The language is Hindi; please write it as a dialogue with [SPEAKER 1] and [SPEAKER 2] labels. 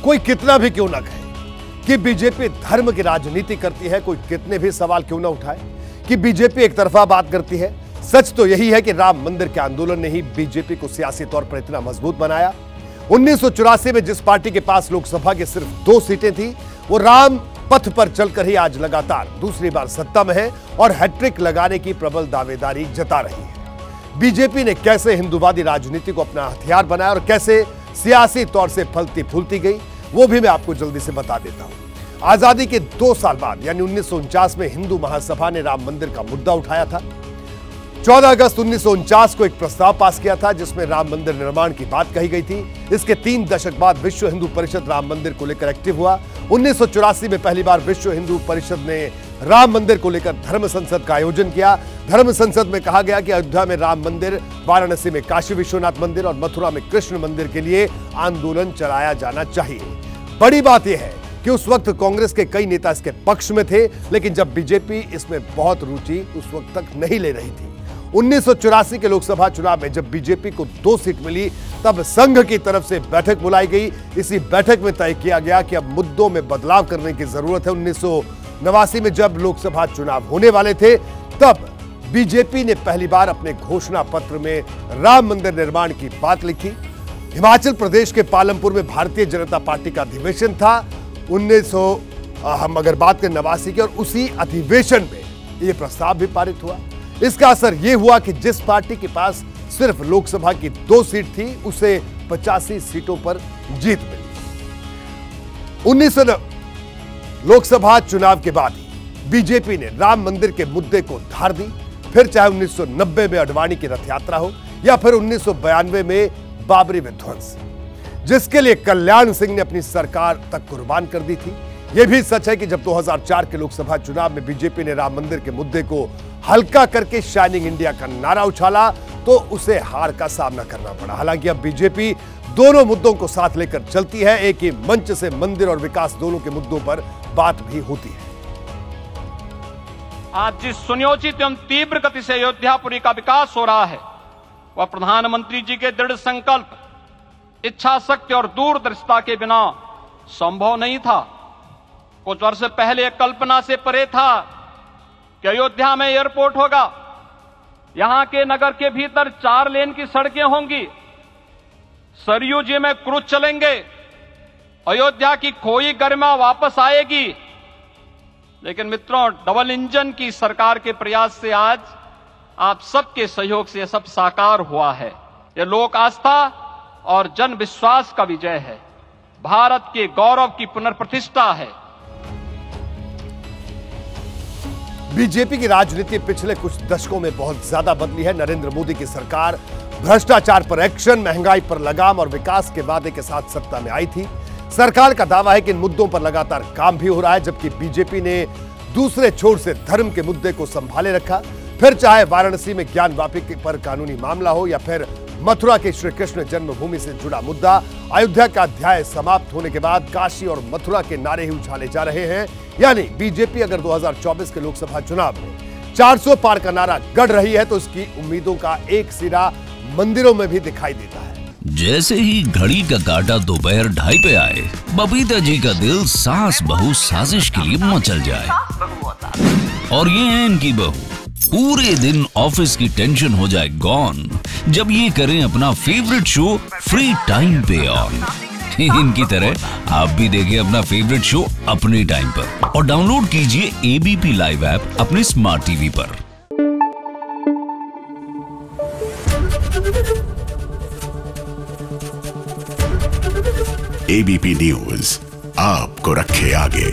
[SPEAKER 1] कोई कितना भी क्यों ना कहे कि बीजेपी धर्म की राजनीति करती है, कोई कितने भी सवाल क्यों ना उठाए कि बीजेपी एक तरफा बात करती है, सच तो यही है कि राम मंदिर के आंदोलन ने ही बीजेपी को सियासी तौर पर इतना मजबूत बनाया। 1984 में जिस पार्टी के पास लोकसभा की सिर्फ 2 सीटें थी, वो राम पथ पर चलकर ही आज लगातार दूसरी बार सत्ता में है और हैट्रिक लगाने की प्रबल दावेदारी जता रही है। बीजेपी ने कैसे हिंदूवादी राजनीति को अपना हथियार बनाया और कैसे सियासी तौर से फलती फूलती गई, वो भी मैं आपको जल्दी से बता देता हूं। आजादी के 2 साल बाद यानी 1949 में हिंदू महासभा ने राम मंदिर का मुद्दा उठाया था। 14 अगस्त 1949 को एक प्रस्ताव पास किया था जिसमें राम मंदिर निर्माण की बात कही गई थी। इसके 3 दशक बाद विश्व हिंदू परिषद राम मंदिर को लेकर एक्टिव हुआ। 1984 में पहली बार विश्व हिंदू परिषद ने राम मंदिर को लेकर धर्म संसद का आयोजन किया। धर्म संसद में कहा गया कि अयोध्या में राम मंदिर, वाराणसी में काशी विश्वनाथ मंदिर और मथुरा में कृष्ण मंदिर के लिए आंदोलन चलाया जाना चाहिए। बड़ी बात यह है कि उस वक्त कांग्रेस के कई नेता इसके पक्ष में थे, लेकिन जब बीजेपी इसमें बहुत रुचि उस वक्त तक नहीं ले रही थी। 1984 के लोकसभा चुनाव में जब बीजेपी को 2 सीट मिली, तब संघ की तरफ से बैठक बुलाई गई। इसी बैठक में तय किया गया कि अब मुद्दों में बदलाव करने की जरूरत है। 1989 में जब लोकसभा चुनाव होने वाले थे, तब बीजेपी ने पहली बार अपने घोषणा पत्र में राम मंदिर निर्माण की बात लिखी। हिमाचल प्रदेश के पालमपुर में भारतीय जनता पार्टी का अधिवेशन था हम अगर बात करें 89 की, और उसी अधिवेशन में यह प्रस्ताव भी पारित हुआ। इसका असर यह हुआ कि जिस पार्टी के पास सिर्फ लोकसभा की 2 सीट थी, उसे 85 सीटों पर जीत मिली। 19 लोकसभा चुनाव के बाद ही बीजेपी ने राम मंदिर के मुद्दे को धार दी। फिर चाहे 1990 में अडवाणी की रथ यात्रा हो या फिर 1992 में बाबरी विध्वंस, जिसके लिए कल्याण सिंह ने अपनी सरकार तक कुर्बान कर दी थी। यह भी सच है कि जब 2004 के लोकसभा चुनाव में बीजेपी ने राम मंदिर के मुद्दे को हल्का करके शाइनिंग इंडिया का नारा उछाला, तो उसे हार का सामना करना पड़ा। हालांकि अब बीजेपी दोनों मुद्दों को साथ लेकर चलती है। एक ही मंच से मंदिर और विकास दोनों के मुद्दों पर बात भी होती है।
[SPEAKER 2] आज जिस सुनियोजित एवं तीव्र गति से अयोध्यापुरी का विकास हो रहा है, वह प्रधानमंत्री जी के दृढ़ संकल्प, इच्छा शक्ति और दूरदर्शिता के बिना संभव नहीं था। कुछ वर्ष पहले कल्पना से परे था कि अयोध्या में एयरपोर्ट होगा, यहां के नगर के भीतर 4 लेन की सड़कें होंगी, सरयू जी में क्रूज चलेंगे, अयोध्या की खोई गरिमा वापस आएगी। लेकिन मित्रों, डबल इंजन की सरकार के प्रयास से आज आप सबके सहयोग से यह सब साकार हुआ है। यह लोक आस्था और जन विश्वास का विजय है, भारत के गौरव की पुनर्प्रतिष्ठा है।
[SPEAKER 1] बीजेपी की राजनीति पिछले कुछ दशकों में बहुत ज्यादा बदली है। नरेंद्र मोदी की सरकार भ्रष्टाचार पर एक्शन, महंगाई पर लगाम और विकास के वादे के साथ सत्ता में आई थी। सरकार का दावा है कि इन मुद्दों पर लगातार काम भी हो रहा है, जबकि बीजेपी ने दूसरे छोर से धर्म के मुद्दे को संभाले रखा। फिर चाहे वाराणसी में ज्ञान वापी पर कानूनी मामला हो या फिर मथुरा के श्री कृष्ण जन्मभूमि से जुड़ा मुद्दा, अयोध्या का अध्याय समाप्त होने के बाद काशी और मथुरा के नारे ही उछाले जा रहे हैं। यानी बीजेपी अगर 2024 के लोकसभा चुनाव में 400 पार का नारा गढ़ रही है, तो उसकी उम्मीदों का एक सिरा मंदिरों में भी दिखाई देता है।
[SPEAKER 3] जैसे ही घड़ी का काटा दोपहर 2:30 पे आए, बबीता जी का दिल सास बहू साजिश के लिए मचल जाए। और ये है इनकी बहू, पूरे दिन ऑफिस की टेंशन हो जाए गॉन जब ये करें अपना फेवरेट शो फ्री टाइम पे ऑन। इनकी तरह आप भी देखिए अपना फेवरेट शो अपने टाइम पर और डाउनलोड कीजिए एबीपी लाइव ऐप अपने स्मार्ट टीवी पर।
[SPEAKER 4] एबीपी न्यूज आपको रखे आगे।